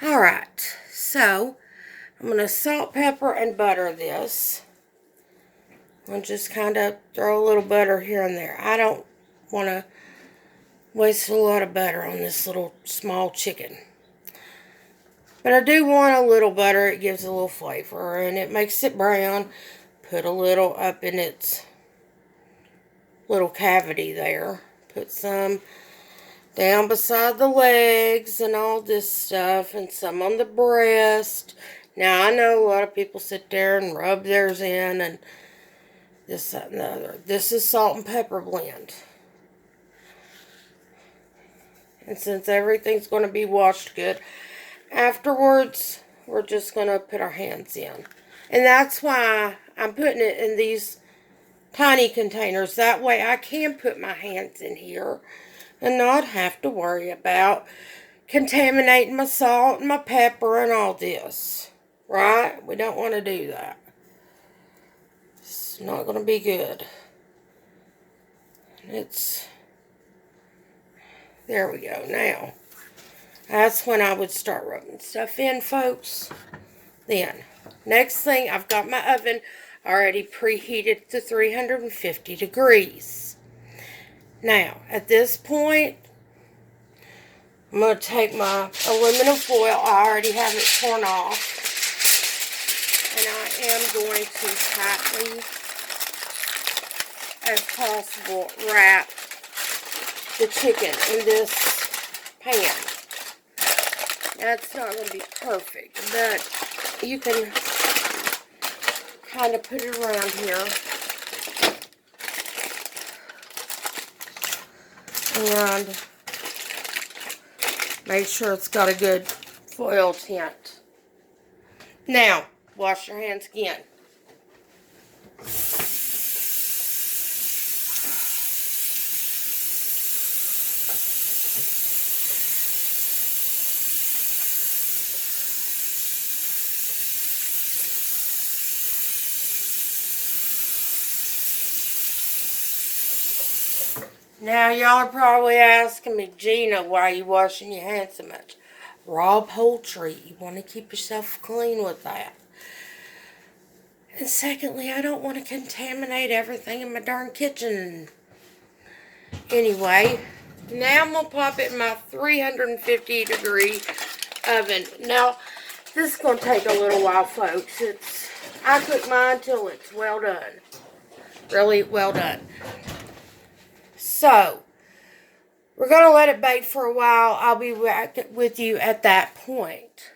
Alright, so I'm going to salt, pepper, and butter this. I'll just kind of throw a little butter here and there. I don't want to waste a lot of butter on this little small chicken. But I do want a little butter. It gives a little flavor and it makes it brown. Put a little up in its little cavity there. Put some down beside the legs and all this stuff, and some on the breast. Now, I know a lot of people sit there and rub theirs in and this, that, and the other. This is salt and pepper blend. And since everything's going to be washed good, afterwards, we're just going to put our hands in. And that's why I'm putting it in these tiny containers. That way I can put my hands in here and not have to worry about contaminating my salt and my pepper and all this. Right? We don't want to do that. It's not going to be good. There we go. Now, that's when I would start rubbing stuff in, folks. Then, next thing, I've got my oven already preheated to 350 degrees. Now, at this point, I'm going to take my aluminum foil. I already have it torn off. And I am going to tightly as possible wrap the chicken in this pan. Now, it's not going to be perfect, but you can kind of put it around here. And make sure it's got a good foil tint. Now, wash your hands again. Now, y'all are probably asking me, Gina, why are you washing your hands so much? Raw poultry. You want to keep yourself clean with that. And secondly, I don't want to contaminate everything in my darn kitchen. Anyway, now I'm going to pop it in my 350 degree oven. Now, this is going to take a little while, folks. I cook mine till it's well done. Really well done. So, we're going to let it bake for a while. I'll be back with you at that point.